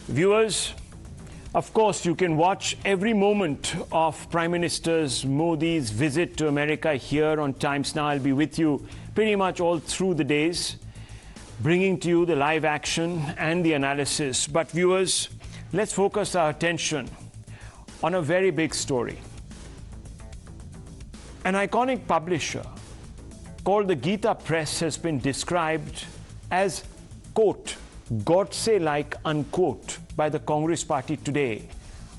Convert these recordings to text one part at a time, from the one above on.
Viewers, of course, you can watch every moment of Prime Minister Modi's visit to America here on Times Now. I'll be with you pretty much all through the days, bringing to you the live action and the analysis. But viewers, let's focus our attention on a very big story. An iconic publisher called the Gita Press has been described as, quote, Godse-like, unquote, by the Congress Party today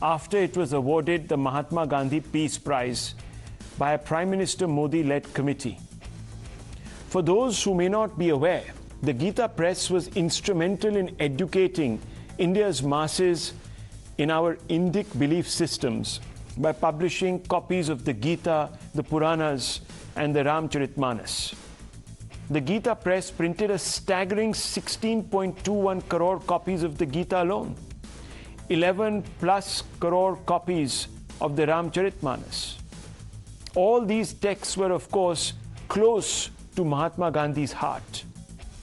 after it was awarded the Mahatma Gandhi Peace Prize by a Prime Minister Modi-led committee. For those who may not be aware, the Gita Press was instrumental in educating India's masses in our Indic belief systems by publishing copies of the Gita, the Puranas, and the Ramcharitmanas. The Gita Press printed a staggering 16.21 crore copies of the Gita alone, 11 plus crore copies of the Ramcharitmanas. All these texts were, of course, close to Mahatma Gandhi's heart.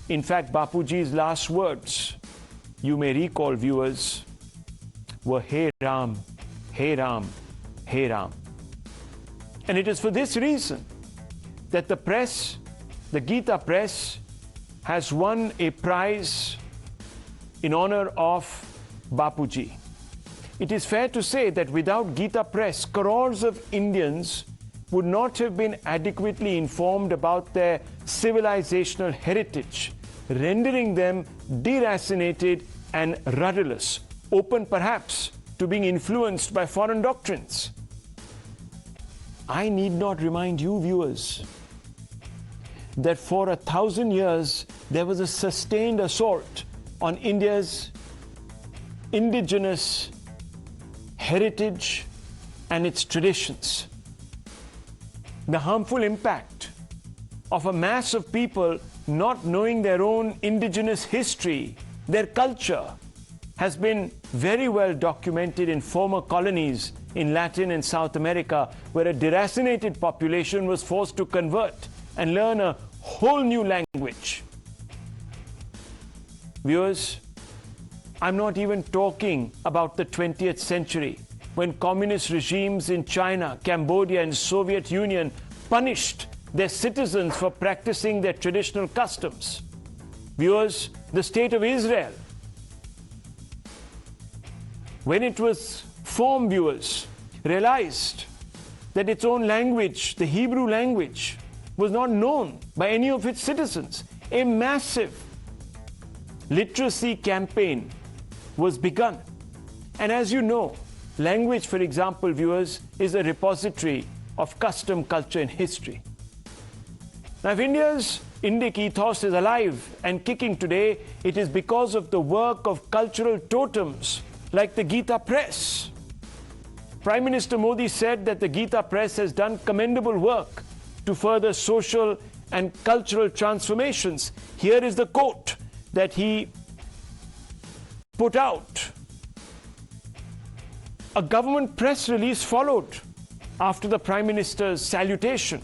In fact, Bapuji's last words, you may recall, viewers, were Hey Ram, Hey Ram, Hey Ram. And it is for this reason that the press, the Gita Press, has won a prize in honor of Bapuji. It is fair to say that without Gita Press, crores of Indians would not have been adequately informed about their civilizational heritage, rendering them deracinated and rudderless, open perhaps to being influenced by foreign doctrines. I need not remind you, viewers, that for 1,000 years there was a sustained assault on India's indigenous heritage and its traditions. The harmful impact of a mass of people not knowing their own indigenous history, their culture, has been very well documented in former colonies in Latin and South America, where a deracinated population was forced to convert and learn a whole new language. Viewers, I'm not even talking about the 20th century, when communist regimes in China, Cambodia, and Soviet Union punished their citizens for practicing their traditional customs. Viewers, the state of Israel, when it was formed, viewers, realized that its own language, the Hebrew language, was not known by any of its citizens. A massive literacy campaign was begun. And as you know, language, for example, viewers, is a repository of custom, culture, and history. Now, if India's Indic ethos is alive and kicking today, it is because of the work of cultural totems like the Gita Press. Prime Minister Modi said that the Gita Press has done commendable work to further social and cultural transformations. Here is the quote that he put out. A government press release followed after the Prime Minister's salutation.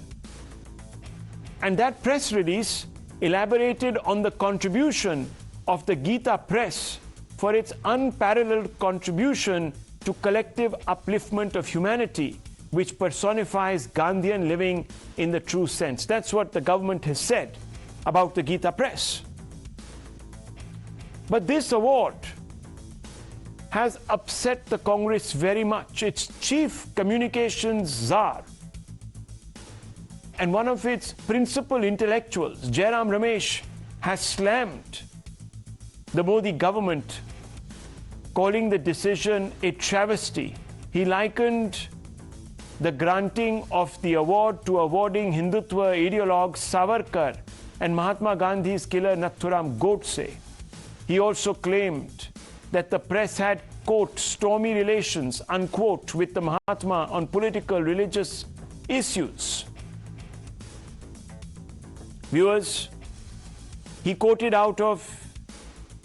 And that press release elaborated on the contribution of the Gita Press for its unparalleled contribution to collective upliftment of humanity, which personifies Gandhian living in the true sense. That's what the government has said about the Gita Press. But this award has upset the Congress very much. Its chief communications czar and one of its principal intellectuals, Jairam Ramesh, has slammed the Modi government, calling the decision a travesty. He likened the granting of the award to awarding Hindutva ideologues Savarkar and Mahatma Gandhi's killer Nathuram Godse. He also claimed that the press had, quote, stormy relations, unquote, with the Mahatma on political, religious issues. Viewers, he quoted out of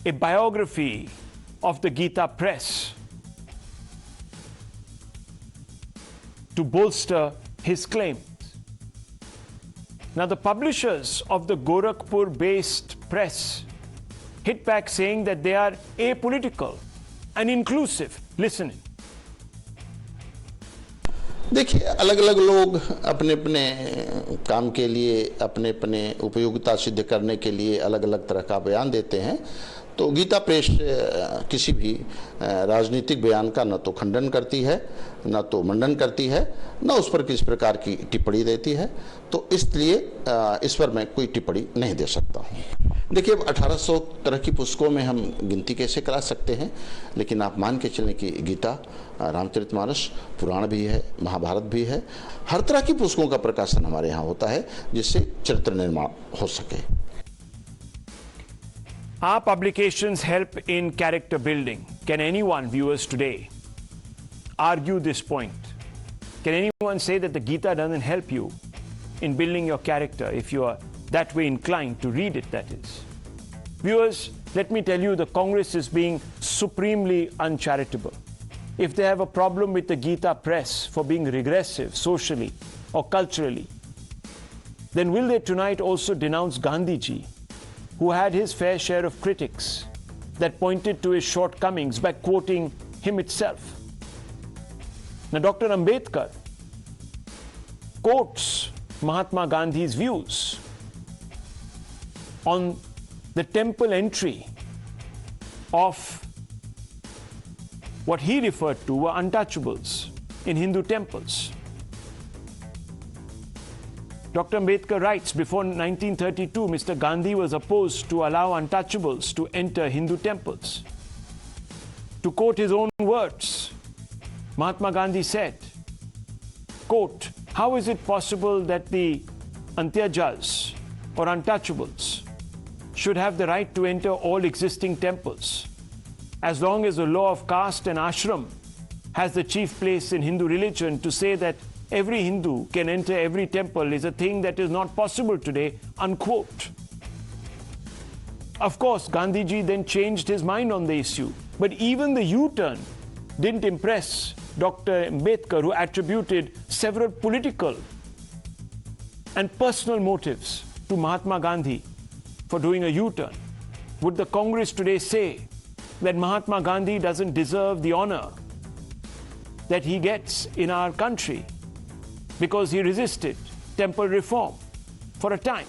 a biography of the Gita Press to bolster his claims. Now, the publishers of the Gorakhpur-based press hit back saying that they are apolitical and inclusive. Listen in. देखिए, अलग अलग लोग अपने अपने काम के लिए, अपने अपने उपयोगिता सिद्ध करने के लिए अलग अलग तरह का बयान देते हैं। तो गीता प्रेस किसी भी राजनीतिक बयान का न तो खंडन करती है, न तो मंडन करती है, न उस पर किसी प्रकार की टिप्पणी देती है। तो इसलिए इस पर मैं कोई टिप्पणी नहीं दे सकता हूँ। देखिए, अब 1800 तरह की पुस्तकों में हम गिनती कैसे करा सकते हैं, लेकिन आप मान के चलें कि गीता, रामचरितमानस, पुराण भी है, महाभारत भी है। हर तरह की पुस्तकों का प्रकाशन हमारे यहाँ होता है जिससे चरित्र निर्माण हो सके। Our publications help in character building. Can anyone, viewers today, argue this point? Can anyone say that the Gita doesn't help you in building your character if you are that way inclined to read it, that is? Viewers, let me tell you, the Congress is being supremely uncharitable. If they have a problem with the Gita Press for being regressive socially or culturally, then will they tonight also denounce Gandhiji, who had his fair share of critics that pointed to his shortcomings by quoting him itself? Now, Dr. Ambedkar quotes Mahatma Gandhi's views on the temple entry of what he referred to were untouchables in Hindu temples. Dr. Ambedkar writes, before 1932, Mr. Gandhi was opposed to allow untouchables to enter Hindu temples. To quote his own words, Mahatma Gandhi said, quote, "How is it possible that the Antyajas or untouchables should have the right to enter all existing temples as long as the law of caste and ashram has the chief place in Hindu religion? To say that every Hindu can enter every temple is a thing that is not possible today," unquote. Of course, Gandhiji then changed his mind on the issue, but even the U-turn didn't impress Dr. Ambedkar, who attributed several political and personal motives to Mahatma Gandhi for doing a U-turn. Would the Congress today say that Mahatma Gandhi doesn't deserve the honor that he gets in our country because he resisted temple reform for a time?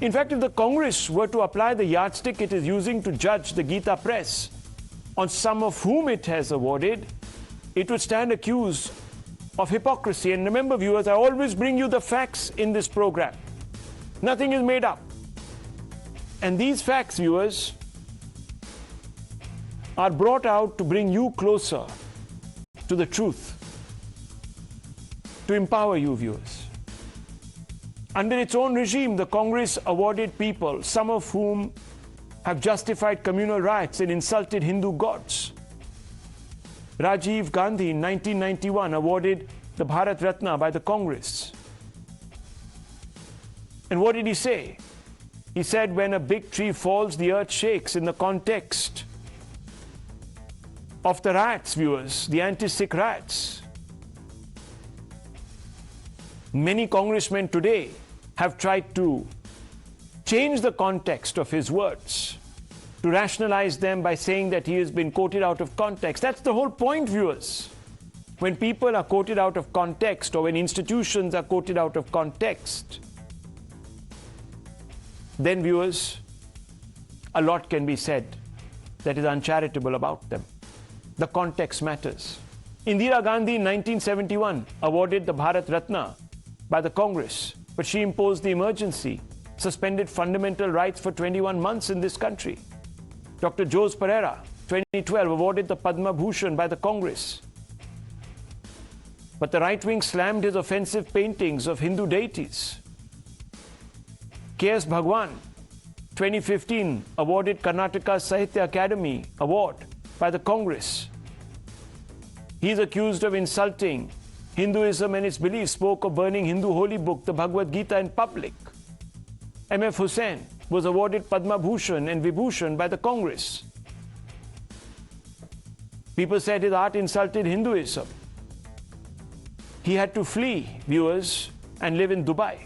In fact, if the Congress were to apply the yardstick it is using to judge the Gita Press, on some of whom it has awarded, it would stand accused of hypocrisy. And remember, viewers, I always bring you the facts in this program. Nothing is made up. And these facts, viewers, are brought out to bring you closer to the truth, to empower you, viewers. Under its own regime, the Congress awarded people, some of whom have justified communal riots and insulted Hindu gods. Rajiv Gandhi in 1991 awarded the Bharat Ratna by the Congress. And what did he say? He said, when a big tree falls, the earth shakes, in the context of the riots, viewers, the anti-Sikh riots. Many congressmen today have tried to change the context of his words, to rationalize them by saying that he has been quoted out of context. That's the whole point, viewers. When people are quoted out of context, or when institutions are quoted out of context, then, viewers, a lot can be said that is uncharitable about them. The context matters. Indira Gandhi in 1971 awarded the Bharat Ratna by the Congress, but she imposed the emergency, suspended fundamental rights for 21 months in this country. Dr. Jose Pereira, 2012, awarded the Padma Bhushan by the Congress. But the right wing slammed his offensive paintings of Hindu deities. K.S. Bhagwan, 2015, awarded Karnataka Sahitya Academy Award by the Congress. He is accused of insulting Hinduism and its beliefs, spoke of burning Hindu holy book, the Bhagavad Gita, in public. M.F. Hussain was awarded Padma Bhushan and Vibhushan by the Congress. People said his art insulted Hinduism. He had to flee, viewers, and live in Dubai.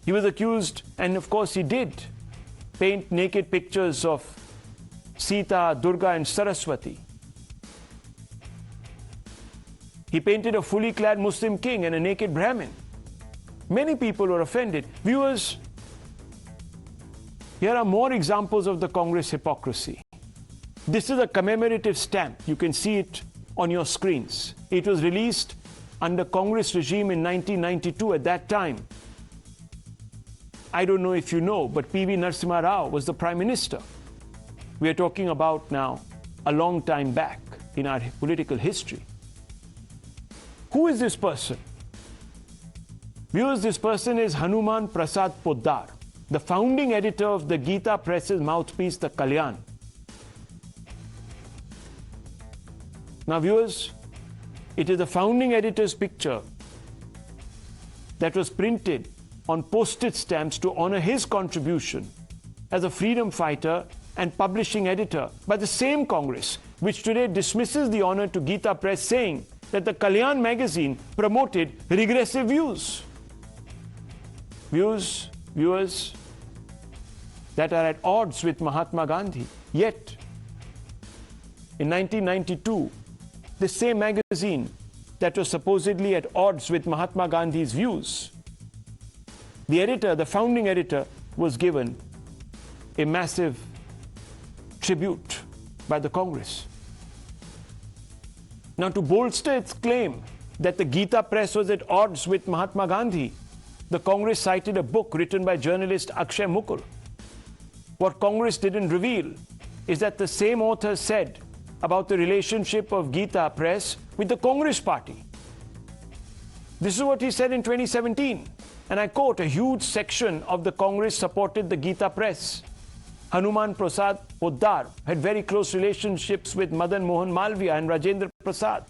He was accused, and of course he did, paint naked pictures of Sita, Durga, and Saraswati. He painted a fully clad Muslim king and a naked Brahmin. Many people were offended. Viewers, here are more examples of the Congress hypocrisy. This is a commemorative stamp. You can see it on your screens. It was released under Congress regime in 1992. At that time, I don't know if you know, but P.V. Narasimha Rao was the Prime Minister. We are talking about now a long time back in our political history. Who is this person? Viewers, this person is Hanuman Prasad Poddar, the founding editor of the Gita Press's mouthpiece, the Kalyan. Now, viewers, it is the founding editor's picture that was printed on postage stamps to honor his contribution as a freedom fighter and publishing editor by the same Congress, which today dismisses the honor to Gita Press, saying that the Kalyan magazine promoted regressive views. Viewers that are at odds with Mahatma Gandhi. Yet, in 1992, the same magazine that was supposedly at odds with Mahatma Gandhi's views, the editor, the founding editor, was given a massive tribute by the Congress. Now, to bolster its claim that the Gita Press was at odds with Mahatma Gandhi, the Congress cited a book written by journalist Akshay Mukul. What Congress didn't reveal is that the same author said about the relationship of Gita Press with the Congress party. This is what he said in 2017, and I quote, "A huge section of the Congress supported the Gita Press. Hanuman Prasad Poddar had very close relationships with Madan Mohan Malviya and Rajendra Prasad.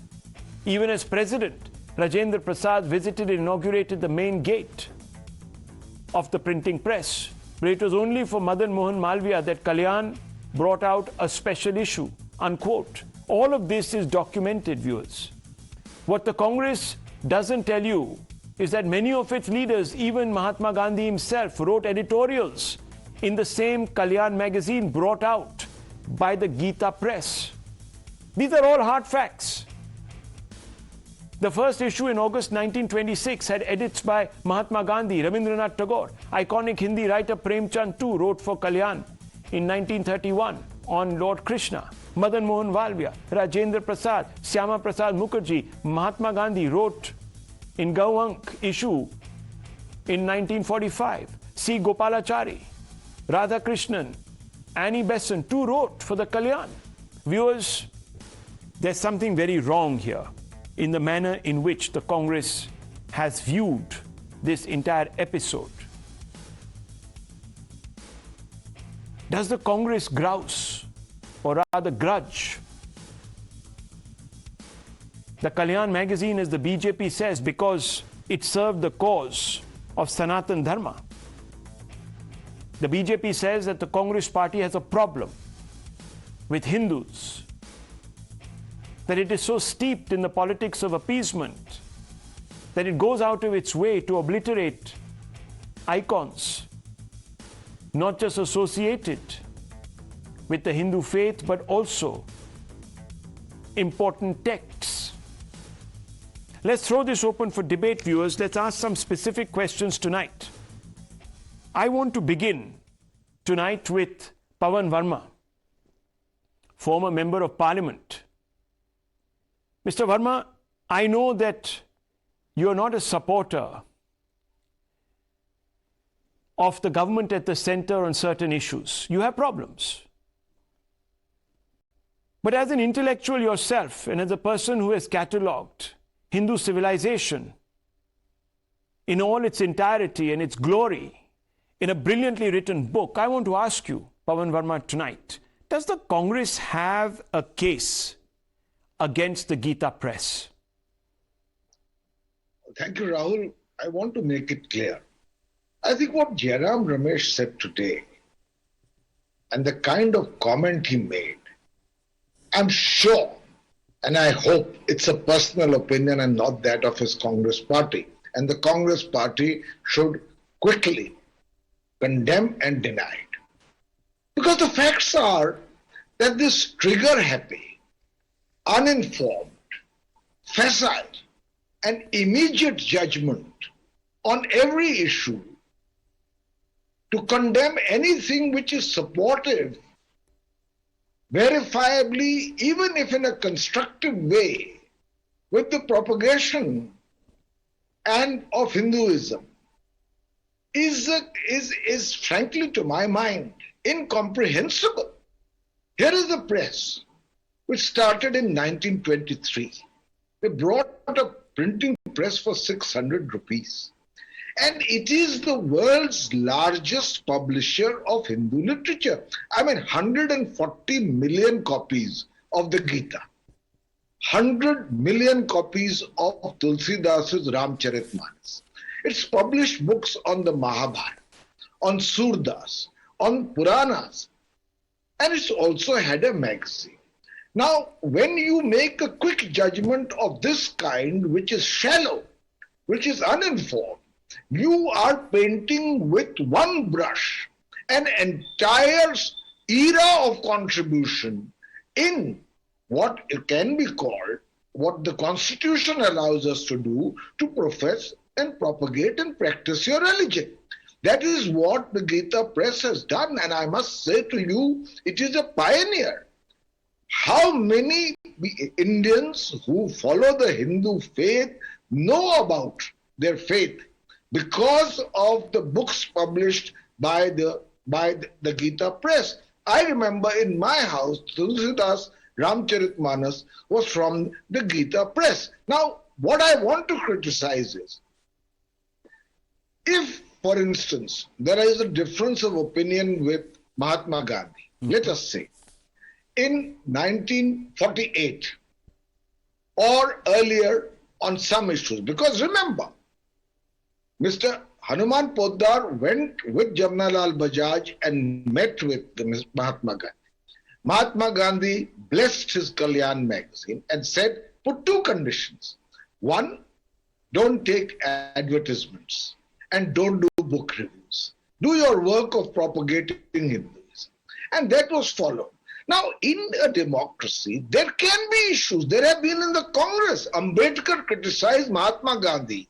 Even as president, Rajendra Prasad visited and inaugurated the main gate of the printing press. But it was only for Madan Mohan Malviya that Kalyan brought out a special issue," unquote. All of this is documented, viewers. What the Congress doesn't tell you is that many of its leaders, even Mahatma Gandhi himself, wrote editorials in the same Kalyan magazine brought out by the Gita Press. These are all hard facts. The first issue in August 1926 had edits by Mahatma Gandhi, Rabindranath Tagore. Iconic Hindi writer Prem Chand too wrote for Kalyan in 1931 on Lord Krishna. Madan Mohan Malviya, Rajendra Prasad, Syama Prasad Mukherjee, Mahatma Gandhi wrote in Gauank issue in 1945. C. Gopalachari, Radha Krishnan, Annie Besant too wrote for the Kalyan. Viewers, there's something very wrong here in the manner in which the Congress has viewed this entire episode. Does the Congress grouse, or rather grudge, the Kalyan magazine, as the BJP says, because it served the cause of Sanatan Dharma? The BJP says that the Congress party has a problem with Hindus, that it is so steeped in the politics of appeasement that it goes out of its way to obliterate icons, not just associated with the Hindu faith, but also important texts. Let's throw this open for debate, viewers. Let's ask some specific questions tonight. I want to begin tonight with Pawan Verma, former Member of Parliament. Mr. Verma, I know that you are not a supporter of the government at the center on certain issues. You have problems. But as an intellectual yourself, and as a person who has catalogued Hindu civilization in all its entirety and its glory in a brilliantly written book, I want to ask you, Pawan Verma, tonight, does the Congress have a case against the Gita Press? Thank you, Rahul. I want to make it clear. I think what Jairam Ramesh said today and the kind of comment he made, I'm sure and I hope it's a personal opinion and not that of his Congress party. And the Congress party should quickly condemn and deny it. Because the facts are that this trigger-happy, uninformed, facile, and immediate judgment on every issue to condemn anything which is supportive, verifiably, even if in a constructive way, with the propagation and of Hinduism, is frankly, to my mind, incomprehensible. Here is the press, which started in 1923. They brought a printing press for 600 rupees. And it is the world's largest publisher of Hindu literature. I mean, 140 million copies of the Gita. 100 million copies of Tulsidasa's Ramcharitmanas. It's published books on the Mahabharata, on Surdas, on Puranas, and it's also had a magazine. Now, when you make a quick judgment of this kind, which is shallow, which is uninformed, you are painting with one brush an entire era of contribution in what it can be called, what the Constitution allows us to do, to profess and propagate and practice your religion. That is what the Gita Press has done, and I must say to you, it is a pioneer. How many Indians who follow the Hindu faith know about their faith because of the books published by the Gita Press? I remember in my house, Tulsidas Ramcharitmanas was from the Gita Press. Now, what I want to criticize is, if, for instance, there is a difference of opinion with Mahatma Gandhi, let us say, in 1948 or earlier on some issues, because remember, Mr. Hanuman Poddar went with Jamnalal Bajaj and met with Mahatma Gandhi. Mahatma Gandhi blessed his Kalyan magazine and said, put two conditions. One, don't take advertisements and don't do book reviews. Do your work of propagating Hinduism. And that was followed. Now, in a democracy, there can be issues. There have been in the Congress. Ambedkar criticized Mahatma Gandhi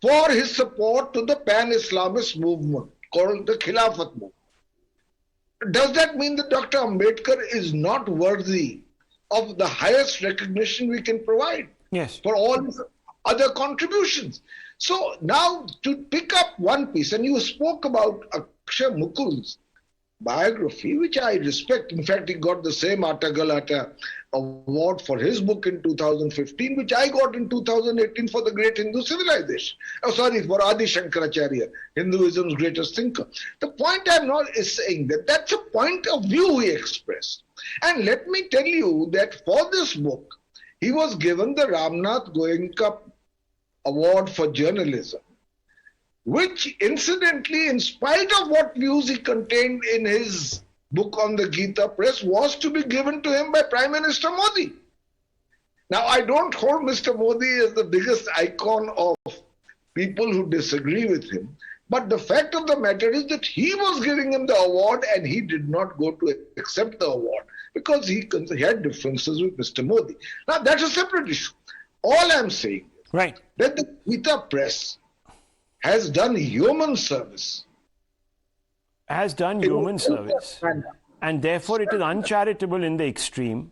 for his support to the pan-Islamist movement called the Khilafat movement. Does that mean that Dr. Ambedkar is not worthy of the highest recognition we can provide? Yes. For all his other contributions? So now to pick up one piece, and you spoke about Akshay Mukul's biography, which I respect. In fact, he got the same Attagalata award for his book in 2015, which I got in 2018 for the great Hindu civilization. For Adi Shankaracharya, Hinduism's greatest thinker. The point I'm not is saying that that's a point of view he expressed. And let me tell you that for this book, he was given the Ramnath Goenka Award for Journalism, which incidentally, in spite of what views he contained in his book on the Gita Press, was to be given to him by Prime Minister Modi. Now, I don't hold Mr. Modi as the biggest icon of people who disagree with him, but the fact of the matter is that he was giving him the award and he did not go to accept the award because he had differences with Mr. Modi. Now, that's a separate issue. All I'm saying is that the Gita Press has done human service. And therefore it is uncharitable in the extreme.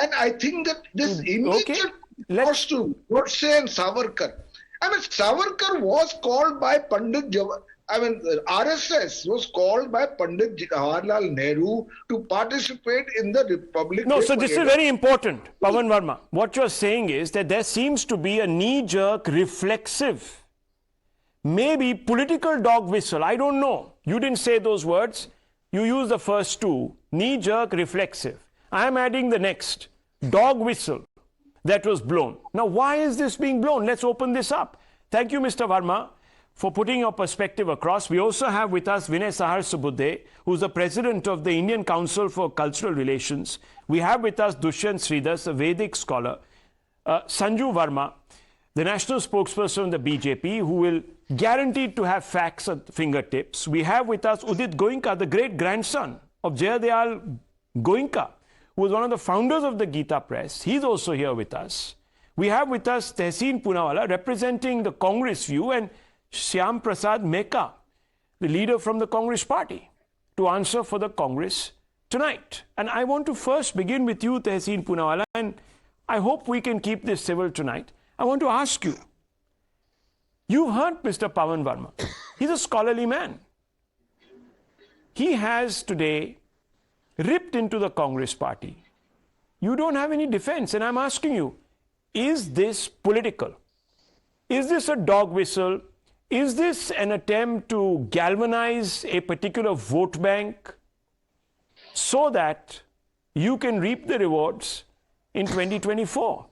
And I think that this immediate goes to Godse and Savarkar. I mean, Savarkar was called by Pandit RSS was called by Pandit Jawaharlal Nehru to participate in the Republic. No, so this is very important, Pavan Verma. What you're saying is that there seems to be a knee-jerk, reflexive, maybe political dog whistle. I don't know. You didn't say those words. You used the first two, knee-jerk, reflexive. I am adding the next, dog whistle that was blown. Now, why is this being blown? Let's open this up. Thank you, Mr. Verma, for putting your perspective across. We also have with us Vinay Sahar Subudhe, who's the president of the Indian Council for Cultural Relations. We have with us Dushyant Sridhar, a Vedic scholar. Sanju Verma, the national spokesperson of the BJP, who will guaranteed to have facts at fingertips. We have with us Udit Goenka, the great grandson of Jayadayal Goenka, who was one of the founders of the Gita Press. He's also here with us. We have with us Tehseen Poonawalla representing the Congress view, and Shyam Prasad Meka, the leader from the Congress party, to answer for the Congress tonight. And I want to first begin with you, Tehseen Poonawalla, and I hope we can keep this civil tonight. I want to ask you, you've heard Mr. Pawan Verma. He's a scholarly man. He has today ripped into the Congress party. You don't have any defense, and I'm asking you, is this political? Is this a dog whistle? Is this an attempt to galvanize a particular vote bank so that you can reap the rewards in 2024?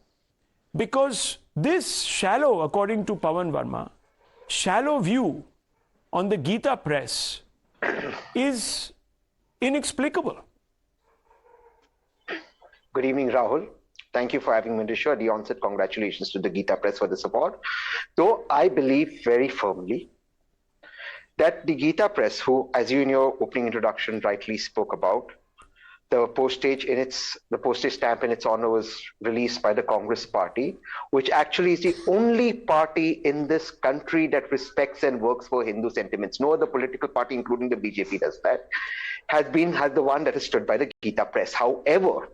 Because this shallow, according to Pawan Verma, shallow view on the Gita Press is inexplicable. Good evening, Rahul. Thank you for having me on the show. At the onset, congratulations to the Gita Press for the support. Though I believe very firmly that the Gita Press, who, as you in your opening introduction rightly spoke about, the postage stamp in its honor was released by the Congress party, which actually is the only party in this country that respects and works for Hindu sentiments. No other political party, including the BJP, does that. Has the one that has stood by the Gita Press. However,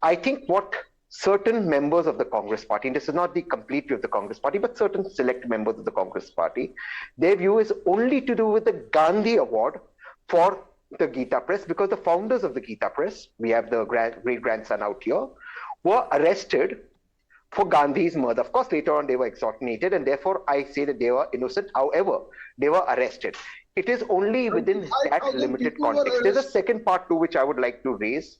I think what certain members of the Congress party, and this is not the complete view of the Congress party, but certain select members of the Congress party, their view is only to do with the Gandhi Award for the Gita Press, because the founders of the Gita Press, we have the great-grandson out here, were arrested for Gandhi's murder. Of course, later on they were exonerated, and therefore I say that they were innocent. However, they were arrested. It is only within that limited context. There's a second part too, which I would like to raise.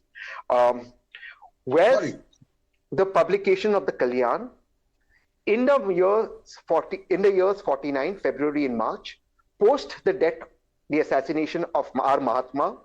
Where the publication of the Kalyan in the years 49, February and March, post the assassination of our Mahatma,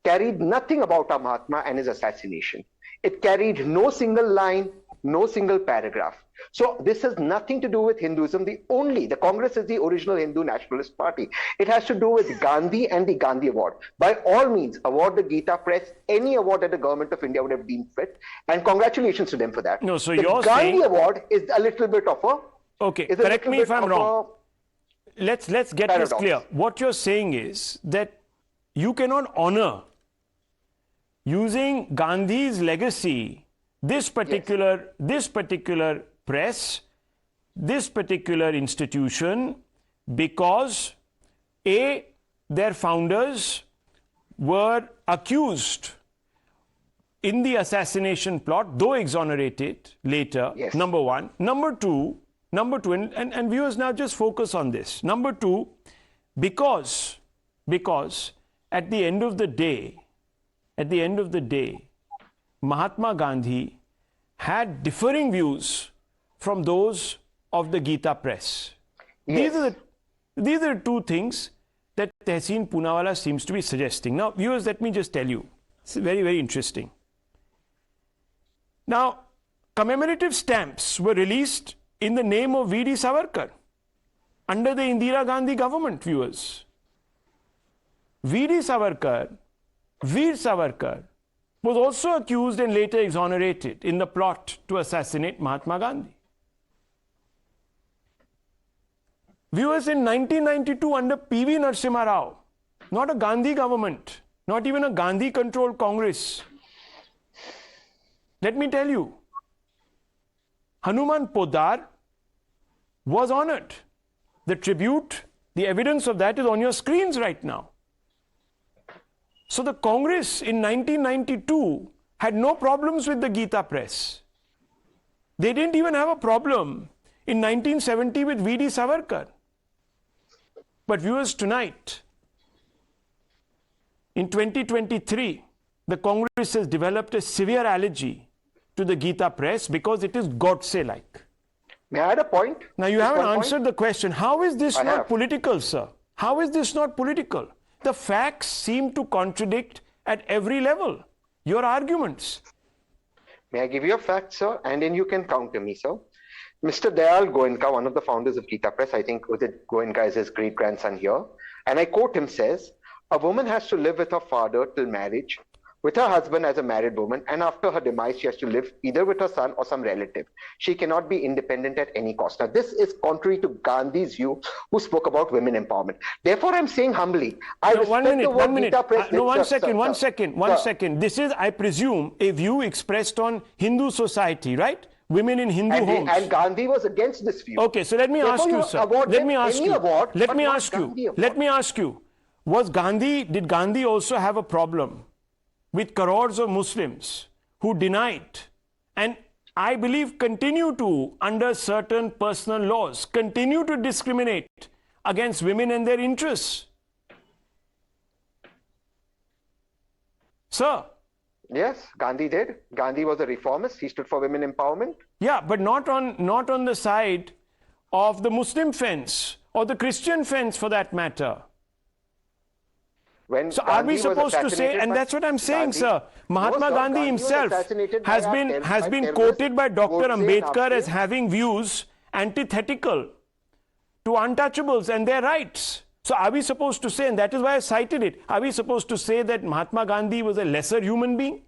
carried nothing about our Mahatma and his assassination. It carried no single line, no single paragraph. So this has nothing to do with Hinduism. The Congress is the original Hindu nationalist party. It has to do with Gandhi and the Gandhi Award. By all means, award the Gita Press any award that the government of India would have deemed fit, and congratulations to them for that. No, so the you're Gandhi saying... Award is a little bit of a... Okay, correct me if I'm wrong. Let's get paradox. this clear. What you're saying is that you cannot honor, using Gandhi's legacy, this particular press, this particular institution, because A, their founders were accused in the assassination plot, though exonerated later, Yes. number one. Number two, and viewers now just focus on this. Number two, because at the end of the day, Mahatma Gandhi had differing views from those of the Gita Press. Yes. These are the two things that Tehseen Poonawalla seems to be suggesting. Now, viewers, let me just tell you, it's very, very interesting. Now, commemorative stamps were released in the name of V.D. Savarkar under the Indira Gandhi government, viewers. V.D. Savarkar, Veer Savarkar, was also accused and later exonerated in the plot to assassinate Mahatma Gandhi. Viewers, in 1992, under P.V. Narasimha Rao, not a Gandhi government, not even a Gandhi-controlled Congress, let me tell you, Hanuman Podar was honored. The tribute, the evidence of that is on your screens right now. So the Congress in 1992 had no problems with the Gita Press. They didn't even have a problem in 1970 with V.D. Savarkar. But viewers, tonight, in 2023, the Congress has developed a severe allergy to the Gita Press because it is Godse-like. May I add a point? Now, you haven't answered the question. How is this not political, sir? How is this not political? The facts seem to contradict at every level your arguments. May I give you a fact, sir? And then you can counter me, sir. Mr. Dayal Goenka, one of the founders of Gita Press, I think Udit Goenka is his great-grandson here, and I quote him, says, "A woman has to live with her father till marriage with her husband as a married woman, and after her demise, she has to live either with her son or some relative. She cannot be independent at any cost. Now, this is contrary to Gandhi's view, who spoke about women empowerment. Therefore, I'm saying humbly, I respect the word Gita Press. One second. This is, I presume, a view expressed on Hindu society, right? Women in Hindu homes. And Gandhi was against this view. Okay, so let me ask you, sir. Let me ask you. Did Gandhi also have a problem with crores of Muslims who denied and I believe continue to, under certain personal laws, continue to discriminate against women and their interests? Sir? Yes, Gandhi did. Gandhi was a reformist. He stood for women empowerment. Yeah, but not on the side of the Muslim fence or the Christian fence for that matter. When so Gandhi are we supposed to say, and that's what I'm saying, sir, Mahatma Gandhi himself has been quoted by Dr. Ambedkar as having views antithetical to untouchables and their rights. So are we supposed to say, and that is why I cited it, are we supposed to say that Mahatma Gandhi was a lesser human being?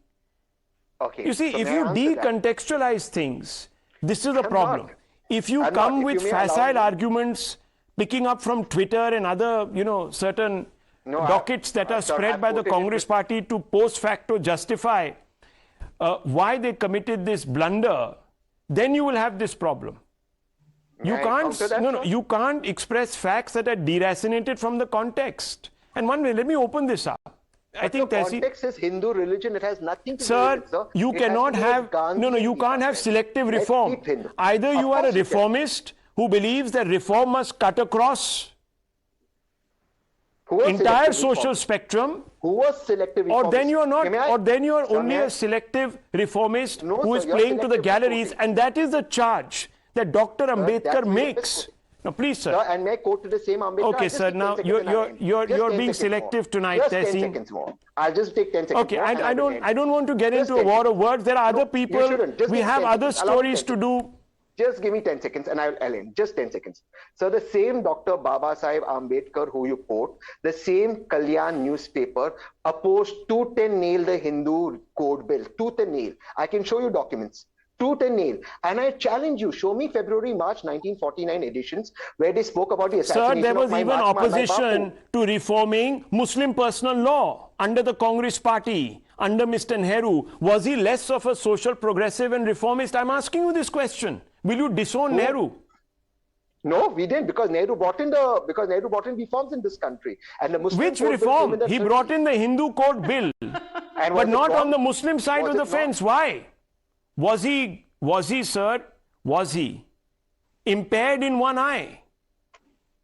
Okay. You see, so if you decontextualize things, this is the problem. If you come with facile arguments, picking up from Twitter and other, certain dockets that are spread by the Congress party to post facto justify why they committed this blunder, then you will have this problem. You can't express facts that are deracinated from the context. And one way, let me open this up. I think the context is Hindu religion. It has nothing to do with it, sir. You cannot have you can't have selective reform. Either you are a reformist who believes that reform must cut across entire social spectrum. Who was selective reformist? Or then you are not, or then you are only a selective reformist who is playing to the galleries, and that is the charge that Dr. Ambedkar makes. Now, please, sir. And may I quote to the same Ambedkar? Okay, sir. Now you're being selective tonight. Just 10 seconds more. I'll just take 10 seconds. Okay, I don't want to get into a war of words. There are other people. We have other stories to do. Just give me 10 seconds and I'll end. Just 10 seconds. So the same Dr. Baba Sahib Ambedkar who you quote, the same Kalyan newspaper opposed tooth and nail the Hindu code bill. Tooth and nail. I can show you documents. Tooth and nail. And I challenge you, show me February, March 1949 editions where they spoke about the assassination. Sir, there was even opposition to reforming Muslim personal law under the Congress party, under Mr. Nehru. Was he less of a social progressive and reformist? I'm asking you this question. Will you disown Nehru? No, we didn't, because Nehru brought in reforms in this country. And the Muslim Which reform? He brought in the Hindu code bill, but not on the Muslim side of the fence. Why? Was he, sir, impaired in one eye?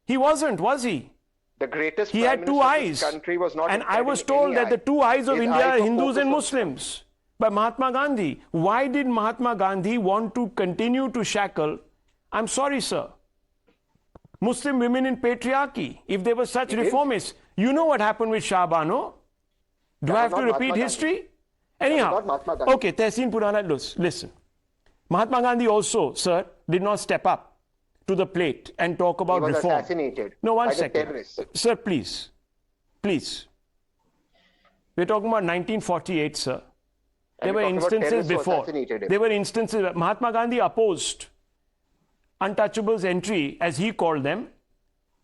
He wasn't, was he? The greatest he had two eyes. Country was not, and I was told that the two eyes of India are Hindus and Muslims by Mahatma Gandhi. Why did Mahatma Gandhi want to continue to shackle, I'm sorry, sir, Muslim women in patriarchy, if they were such reformists? You know what happened with Shah Bano? Do I have to repeat history? Anyhow, okay, Tehseen Purana, listen. Mahatma Gandhi also, sir, did not step up to the plate and talk about reform. He was assassinated. No, one second. Sir, please. Please. We're talking about 1948, sir. There were instances before. There were instances where Mahatma Gandhi opposed untouchables' entry, as he called them,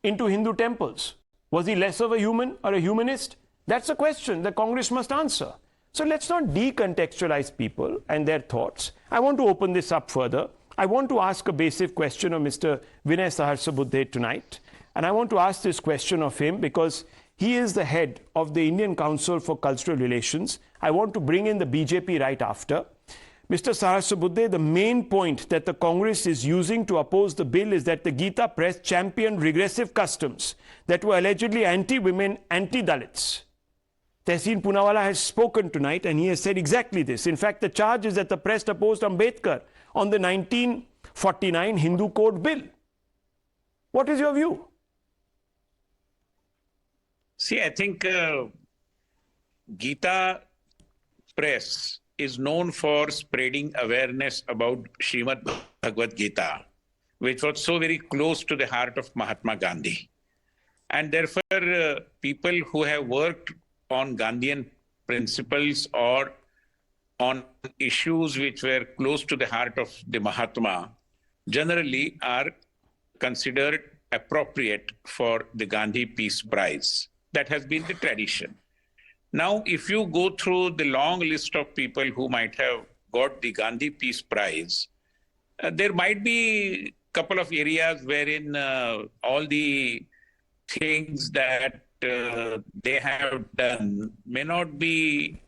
into Hindu temples. Was he less of a human or a humanist? That's a question the Congress must answer. So let's not decontextualize people and their thoughts. I want to open this up further. I want to ask a basic question of Mr. Vinay Saharsabudhe tonight. And I want to ask this question of him because he is the head of the Indian Council for Cultural Relations. I want to bring in the BJP right after. Mr. Saharsabudhe, the main point that the Congress is using to oppose the bill is that the Gita Press championed regressive customs that were allegedly anti-women, anti-Dalits. Tehseen Poonawalla has spoken tonight and he has said exactly this. In fact, the charge is that the press opposed Ambedkar on the 1949 Hindu Code Bill. What is your view? See, I think Gita Press is known for spreading awareness about Srimad Bhagavad Gita, which was so very close to the heart of Mahatma Gandhi. And therefore, people who have worked on Gandhian principles or on issues which were close to the heart of the Mahatma generally are considered appropriate for the Gandhi Peace Prize. That has been the tradition. Now, if you go through the long list of people who might have got the Gandhi Peace Prize, there might be a couple of areas wherein all the things that they have done may not be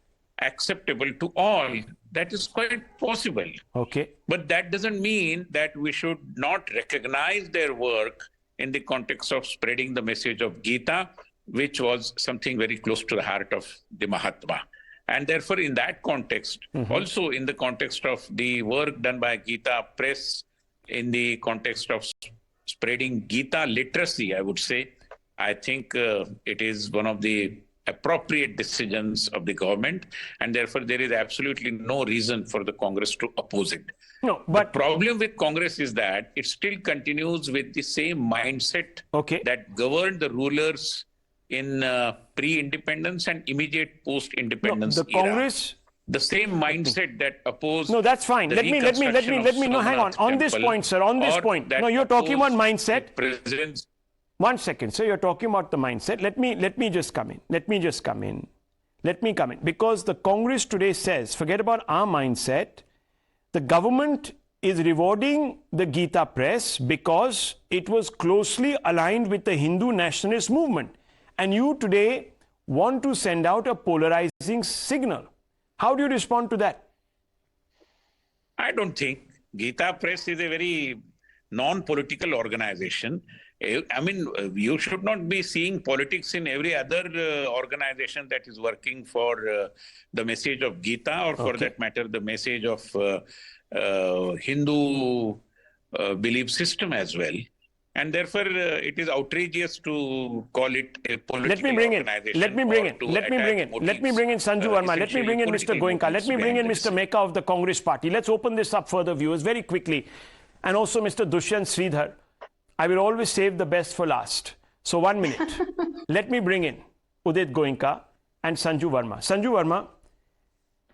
acceptable to all. That is quite possible. Okay. But that doesn't mean that we should not recognize their work in the context of spreading the message of Gita, which was something very close to the heart of the Mahatma. And therefore, in that context, also in the context of the work done by Gita Press, in the context of spreading Gita literacy, I would say, I think it is one of the appropriate decisions of the government, and therefore there is absolutely no reason for the Congress to oppose it. No, but the problem with Congress is that it still continues with the same mindset that governed the rulers in pre-independence and immediate post-independence the era. Congress, the same mindset that opposed. No, that's fine. Let me. No, hang on. On this point, sir. On this point. No, you're talking about mindset. President's. 1 second. So you're talking about the mindset. Let me just come in. Let me come in. Because the Congress today says, forget about our mindset. The government is rewarding the Gita Press because it was closely aligned with the Hindu nationalist movement. And you today want to send out a polarizing signal. How do you respond to that? I don't think. Gita Press is a very non-political organization. I mean, you should not be seeing politics in every other organization that is working for the message of Gita, or for that matter, the message of Hindu belief system as well. And therefore, it is outrageous to call it a political organization. Let me bring in Sanju Verma. Let me bring in Mr. Goenka. Let me bring in Mr. Meka of the Congress Party. Let's open this up further, viewers, very quickly. And also Mr. Dushyant Sridhar. I will always save the best for last. So 1 minute. Let me bring in Udit Goenka and Sanju Verma. Sanju Verma,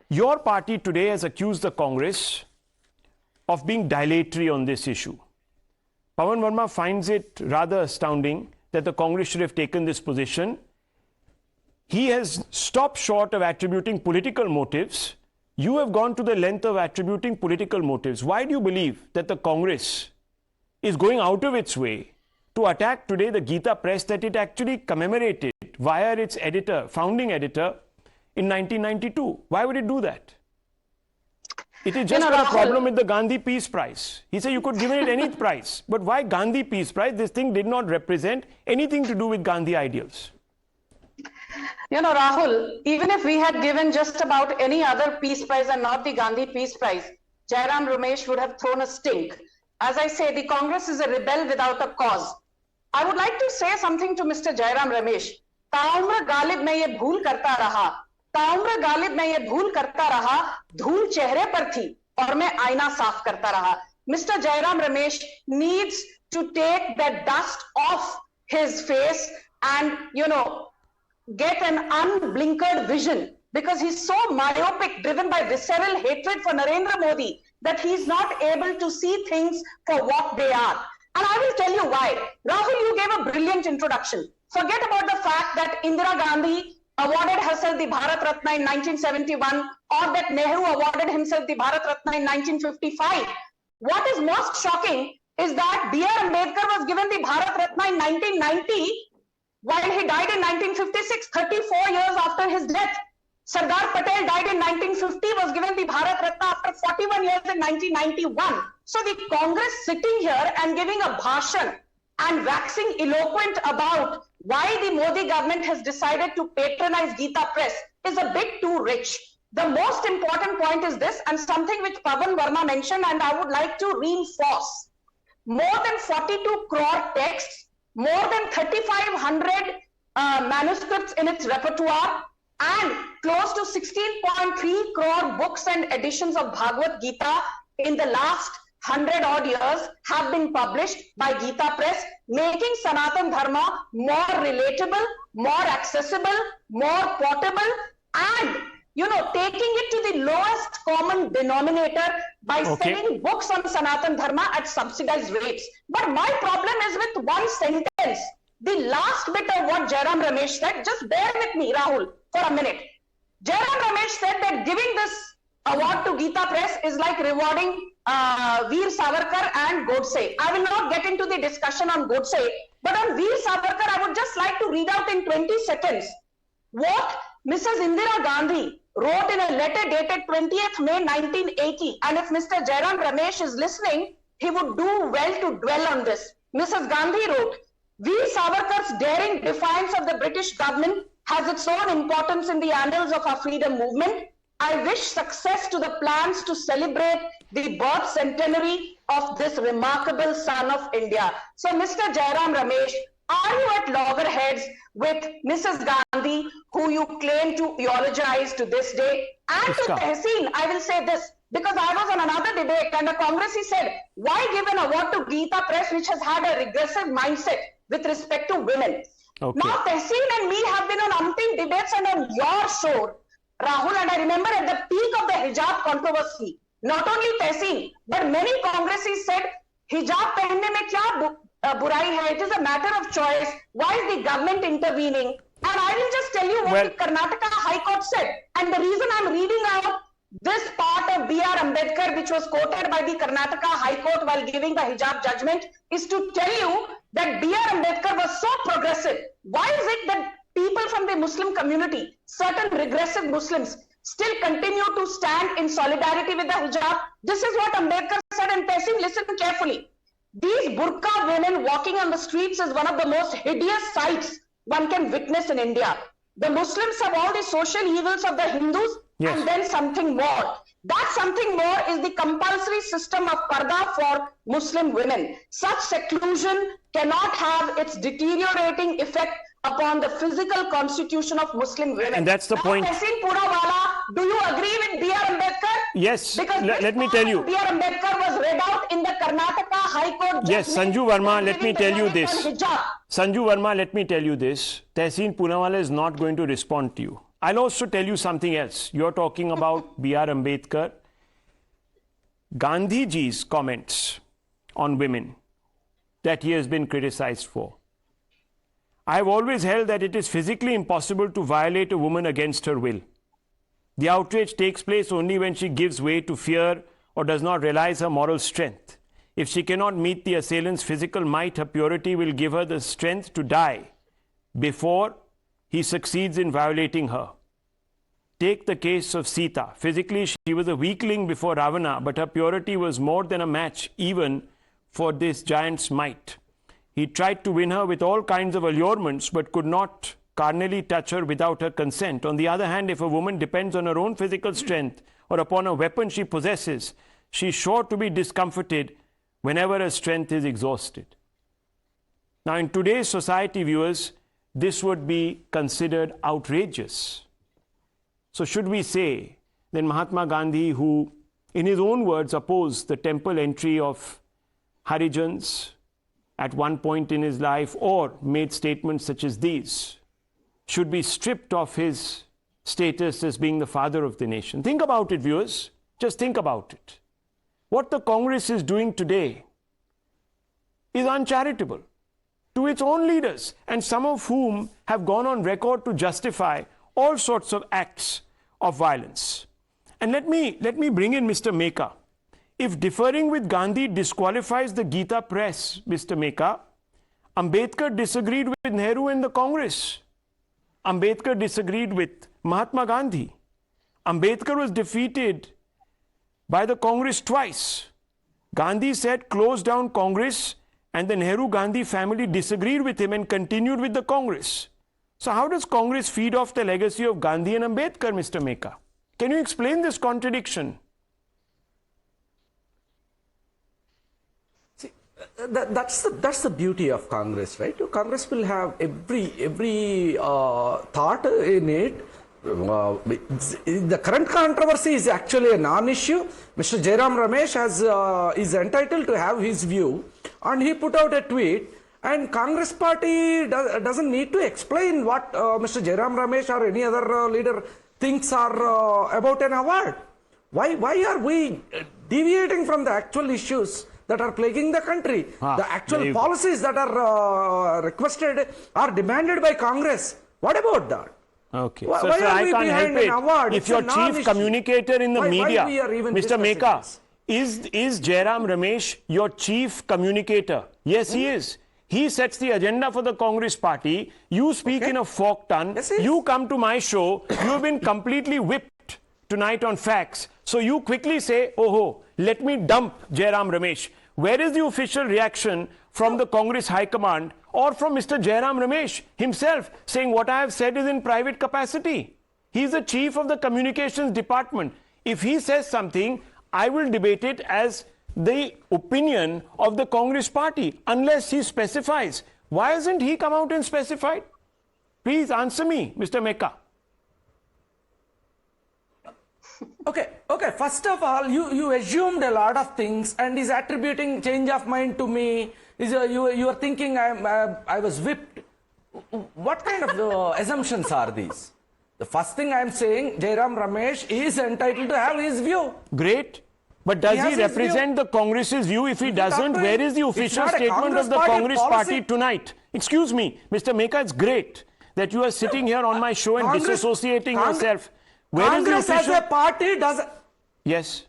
your party today has accused the Congress of being dilatory on this issue. Pawan Verma finds it rather astounding that the Congress should have taken this position. He has stopped short of attributing political motives. You have gone to the length of attributing political motives. Why do you believe that the Congress is going out of its way to attack today the Gita Press that it actually commemorated via its editor, founding editor, in 1992? Why would it do that? It is just a problem with the Gandhi Peace Prize. He said you could give it any prize. But why Gandhi Peace Prize? This thing did not represent anything to do with Gandhi ideals. You know, Rahul, even if we had given just about any other peace prize and not the Gandhi Peace Prize, Jairam Ramesh would have thrown a stink. As I say, the Congress is a rebel without a cause. I would like to say something to Mr. Jairam Ramesh. ताउम्र Ghalib मैं ये भूल करता रहा, ताउम्र गालिब मैं ये भूल करता रहा, धूल चेहरे पर थी और मैं आईना साफ करता रहा. Mr. Jairam Ramesh needs to take the dust off his face and, you know, get an unblinkered vision, because he's so myopic, driven by visceral hatred for Narendra Modi, that he's not able to see things for what they are. And I will tell you why. Rahul, you gave a brilliant introduction. Forget about the fact that Indira Gandhi awarded herself the Bharat Ratna in 1971, or that Nehru awarded himself the Bharat Ratna in 1955. What is most shocking is that B.R. Ambedkar was given the Bharat Ratna in 1990, while he died in 1956, 34 years after his death. Sardar Patel died in 1950, was given the Bharat Ratna after 41 years in 1991. So the Congress sitting here and giving a bhashan and waxing eloquent about why the Modi government has decided to patronize Gita Press is a bit too rich. The most important point is this, and something which Pawan Verma mentioned, and I would like to reinforce. More than 42 crore texts, more than 3,500 manuscripts in its repertoire, and close to 16.3 crore books and editions of Bhagavad Gita in the last 100 odd years have been published by Gita Press, making Sanatan Dharma more relatable, more accessible, more portable, and, you know, taking it to the lowest common denominator by selling books on Sanatan Dharma at subsidized rates. But my problem is with one sentence. The last bit of what Jairam Ramesh said, just bear with me, Rahul, for a minute. Jairam Ramesh said that giving this award to Gita Press is like rewarding Veer Savarkar and Godse. I will not get into the discussion on Godse, but on Veer Savarkar, I would just like to read out in 20 seconds what Mrs. Indira Gandhi wrote in a letter dated 20th May 1980. And if Mr. Jairam Ramesh is listening, he would do well to dwell on this. Mrs. Gandhi wrote, Veer Savarkar's daring defiance of the British government has its own importance in the annals of our freedom movement. I wish success to the plans to celebrate the birth centenary of this remarkable son of India. So, Mr. Jairam Ramesh, are you at loggerheads with Mrs. Gandhi, who you claim to eulogize to this day? And to Tehseen, I will say this, because I was on another debate and a Congressee said, why give an award to Gita Press, which has had a regressive mindset with respect to women? Okay. Now, Tehseen and me have been on umpteen debates and on your show, Rahul, and I remember at the peak of the hijab controversy, not only Tehseen, but many Congresses said, hijab pehne mein kya burai hai? It is a matter of choice. Why is the government intervening? And I will just tell you what the Karnataka High Court said. And the reason I'm reading out this part of B.R. Ambedkar, which was quoted by the Karnataka High Court while giving the hijab judgment, is to tell you that B.R. Ambedkar was so progressive. Why is it that people from the Muslim community, certain regressive Muslims, still continue to stand in solidarity with the hijab? This is what Ambedkar said, and Tehseen, listen carefully. These burqa women walking on the streets is one of the most hideous sights one can witness in India. The Muslims have all the social evils of the Hindus, and then something more. That something more is the compulsory system of parda for Muslim women. Such seclusion cannot have its deteriorating effect upon the physical constitution of Muslim women. And that's the point. Tehseen Poonawala, do you agree with B.R. Ambedkar? Yes, Because let me tell you. B.R. Ambedkar was read out in the Karnataka High Court. Yes, Sanju Verma, let me tell you this. Hijab. Sanju Verma, let me tell you this. Tehseen Poonawala is not going to respond to you. I'll also tell you something else. You're talking about B.R. Ambedkar. Gandhiji's comments on women that he has been criticized for. I have always held that it is physically impossible to violate a woman against her will. The outrage takes place only when she gives way to fear or does not realize her moral strength. If she cannot meet the assailant's physical might, her purity will give her the strength to die before he succeeds in violating her. Take the case of Sita. Physically, she was a weakling before Ravana, but her purity was more than a match even for this giant's might. He tried to win her with all kinds of allurements, but could not carnally touch her without her consent. On the other hand, if a woman depends on her own physical strength or upon a weapon she possesses, she is sure to be discomforted whenever her strength is exhausted. Now, in today's society, viewers, this would be considered outrageous. So should we say that Mahatma Gandhi, who in his own words opposed the temple entry of Harijans at one point in his life, or made statements such as these, should be stripped of his status as being the father of the nation? Think about it, viewers. Just think about it. What the Congress is doing today is uncharitable to its own leaders, and some of whom have gone on record to justify all sorts of acts of violence. And let me bring in Mr. Meka. If differing with Gandhi disqualifies the Gita Press, Mr. Meka, Ambedkar disagreed with Nehru and the Congress. Ambedkar disagreed with Mahatma Gandhi. Ambedkar was defeated by the Congress twice. Gandhi said close down Congress, and the Nehru-Gandhi family disagreed with him and continued with the Congress. So how does Congress feed off the legacy of Gandhi and Ambedkar, Mr. Meka? Can you explain this contradiction? See, that's the beauty of Congress, right? Congress will have every thought in it. The current controversy is actually a non-issue. Mr. Jairam Ramesh is entitled to have his view, and he put out a tweet. And Congress party doesn't need to explain what Mr. Jairam Ramesh or any other leader things are about an award. Why are we deviating from the actual issues that are plaguing the country? The actual policies that are requested are demanded by Congress. What about that? Okay. Why So, are sir, I we can't behind help an award? it. If It's your a chief non-issue. communicator in the Why media, we are even Mr. discussing Meka, this? is Jairam Ramesh your chief communicator? Yes, he is. He sets the agenda for the Congress party. You speak in a forked tongue. Yes, he is. You come to my show. You have been completely whipped tonight on facts. So you quickly say, oh, let me dump Jairam Ramesh. Where is the official reaction from the Congress High Command or from Mr. Jairam Ramesh himself saying what I have said is in private capacity? He's the chief of the communications department. If he says something, I will debate it as the opinion of the Congress party unless he specifies. Why hasn't he come out and specified? Please answer me, Mr. Meka. Okay. First of all, you assumed a lot of things and is attributing change of mind to me. You are thinking I was whipped. What kind of assumptions are these? The first thing I am saying, Jairam Ramesh is entitled to have his view. Great. But does has he his represent the Congress's view? If he It's up doesn't, to where him. is the It's official not a statement Congress of the party Congress policy. party tonight? Excuse me, Mr. Meka, it's great that you are sitting here on my show and disassociating yourself. Where is the Congress official? as a party doesn't. Yes.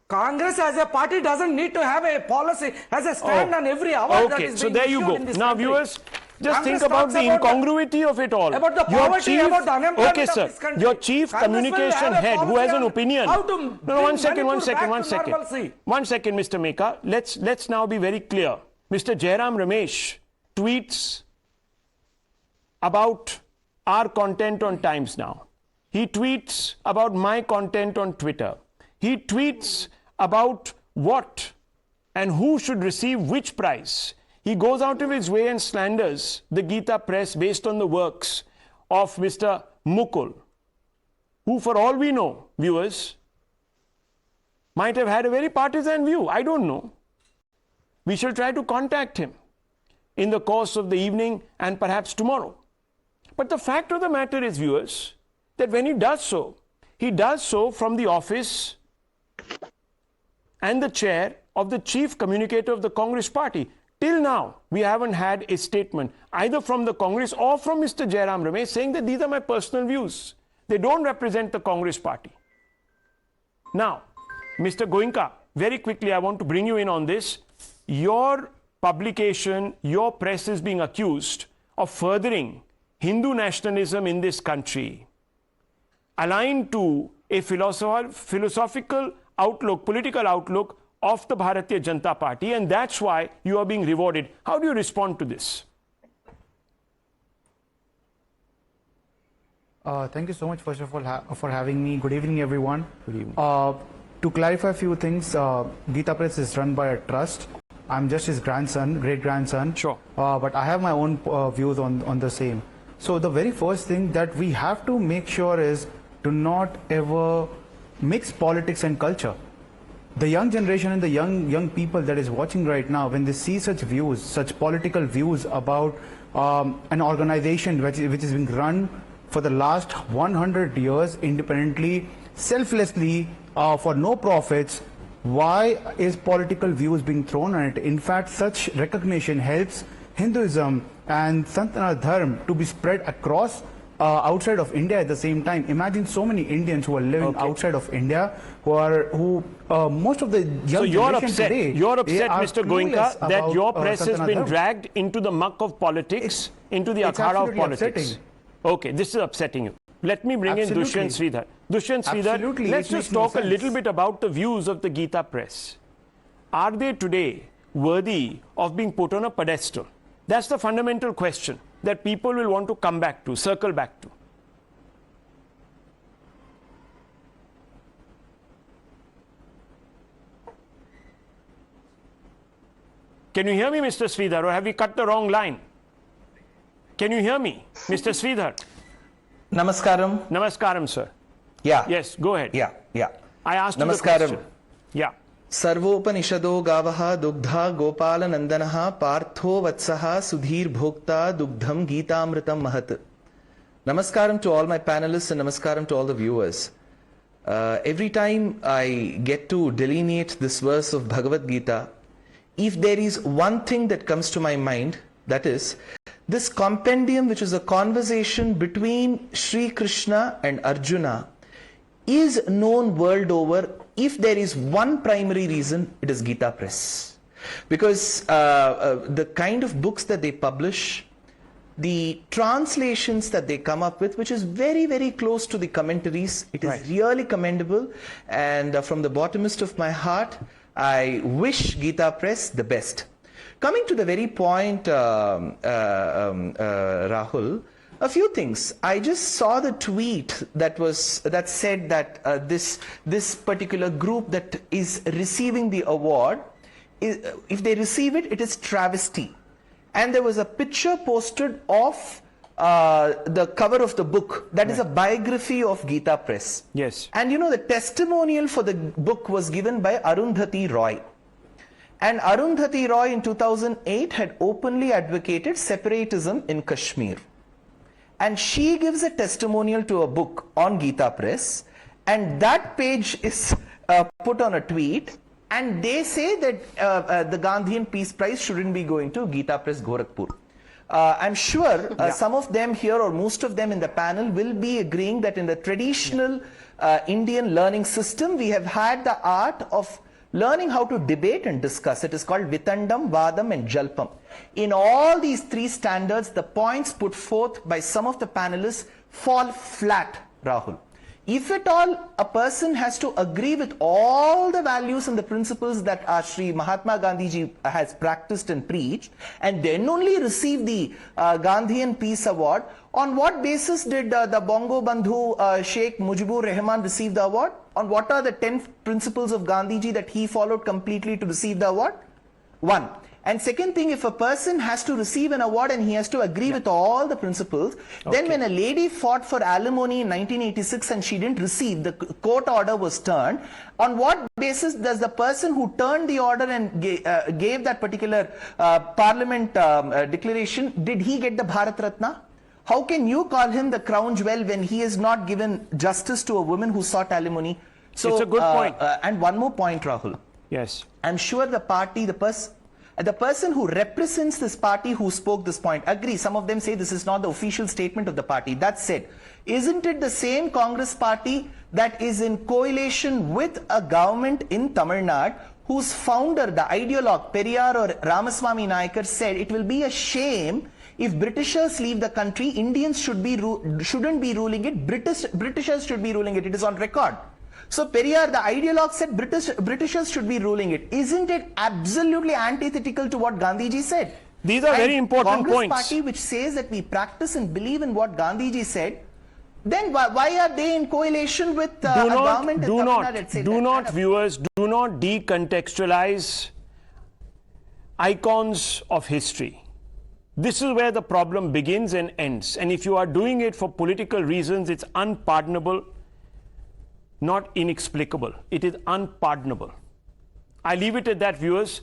Congress as a party doesn't need to have a policy, has a stand on every award that Okay, is so being there you issued go. in this Now, country. viewers, just Congress think about talks the about incongruity of it all. about the Your poverty, chief- about the unemployment Okay, of sir. this country. Your chief Congress will communication have a head who policy has an on opinion. how to No, bring one second, Manipur back to one normalcy. second. One second, Mr. Meka. Let's now be very clear. Mr. Jairam Ramesh tweets about our content on Times Now. He tweets about my content on Twitter. He tweets about what and who should receive which prize. He goes out of his way and slanders the Gita Press based on the works of Mr. Mukul, who, for all we know, viewers, might have had a very partisan view. I don't know. We shall try to contact him in the course of the evening and perhaps tomorrow. But the fact of the matter is, viewers, that when he does so from the office and the chair of the chief communicator of the Congress party. Till now, we haven't had a statement either from the Congress or from Mr. Jairam Ramesh saying that these are my personal views. They don't represent the Congress party. Now, Mr. Goenka, very quickly, I want to bring you in on this. Your publication, your press is being accused of furthering Hindu nationalism in this country, aligned to a philosophical outlook, political outlook of the Bharatiya Janata Party, and that's why you are being rewarded. How do you respond to this? Thank you so much, first of all, for having me. Good evening, everyone. Good evening. To clarify a few things, Gita Press is run by a trust. I'm just his grandson, great-grandson. Sure. But I have my own views on the same. So the very first thing that we have to make sure is to not ever mix politics and culture. The young generation and the young people that is watching right now, when they see such views, such political views about an organization which is being run for the last 100 years independently, selflessly, for no profits, why is political views being thrown on it? In fact, such recognition helps Hinduism and Sanatana Dharma to be spread across outside of India at the same time. Imagine so many Indians who are living outside of India, who most of the young So you're generation upset, today, Mr. Goenka, that your press has Sanatana been Dharma. dragged into the muck of politics, into the it's akhada of absolutely politics. upsetting. Okay, this is upsetting you. Let me bring in Absolutely. Dushyant Sridhar. Dushyant Sridhar, Absolutely, let's it just makes no talk a sense. little bit about the views of the Gita Press. Are they today worthy of being put on a pedestal? That's the fundamental question that people will want to come back to, circle back to. Can you hear me, Mr. Sridhar, or have we cut the wrong line? Can you hear me, Mr. Sridhar? Namaskaram. Namaskaram, sir. Yeah. Yes, go ahead. Yeah. I asked you the Namaskaram. question. Yeah. सर्वोपनिषदो गावः दुग्धा गोपालनन्दनः पार्थो वत्सः सुधीर भोक्ता दुग्धं गीतामृतं महत्. Namaskaram to all my panelists and namaskaram to all the viewers. Every time I get to delineate this verse of Bhagavad Gita, if there is one thing that comes to my mind, that is this compendium, which is a conversation between Sri Krishna and Arjuna, is known world over. If there is one primary reason, it is Gita Press. Because the kind of books that they publish, the translations that they come up with, which is very, very close to the commentaries, it is really commendable. And from the bottomest of my heart, I wish Gita Press the best. Coming to the very point, Rahul, a few things. I just saw the tweet that said that this particular group that is receiving the award, if they receive it, it is travesty. And there was a picture posted of the cover of the book that is a biography of Gita Press. Yes. And you know, the testimonial for the book was given by Arundhati Roy. And Arundhati Roy in 2008 had openly advocated separatism in Kashmir. And she gives a testimonial to a book on Gita Press, and that page is put on a tweet, and they say that the Gandhian Peace Prize shouldn't be going to Gita Press Gorakhpur. I'm sure some of them here, or most of them in the panel, will be agreeing that in the traditional Indian learning system, we have had the art of learning how to debate and discuss. It is called Vitandam, Vadam and Jalpam. In all these three standards, the points put forth by some of the panelists fall flat, Rahul. If at all a person has to agree with all the values and the principles that Sri Mahatma Gandhi ji has practiced and preached, and then only receive the Gandhian Peace Award, on what basis did the Bongo Bandhu Sheikh Mujibur Rahman receive the award? On what are the 10 principles of Gandhiji that he followed completely to receive the award? One. And second thing, if a person has to receive an award and he has to agree with all the principles, then when a lady fought for alimony in 1986 and she didn't receive, the court order was turned. On what basis does the person who turned the order and gave that particular parliament declaration, did he get the Bharat Ratna? How can you call him the crown jewel when he has not given justice to a woman who sought alimony? So, it's a good point. And one more point, Rahul. Yes. I'm sure the party, the person who represents this party who spoke this point, agree. Some of them say this is not the official statement of the party. That said, isn't it the same Congress party that is in coalition with a government in Tamil Nadu whose founder, the ideologue, Periyar or Ramaswamy Naicker, said it will be a shame if Britishers leave the country, Indians shouldn't be ruling it, Britishers should be ruling it. It is on record. So Periyar, the ideologue, said Britishers should be ruling it. Isn't it absolutely antithetical to what Gandhiji said? These are very important Congress points. Party which says that we practice and believe in what Gandhiji said, then why are they in coalition with a government? Viewers, do not decontextualize icons of history. This is where the problem begins and ends. And if you are doing it for political reasons, it's unpardonable, not inexplicable. It is unpardonable. I leave it at that, viewers.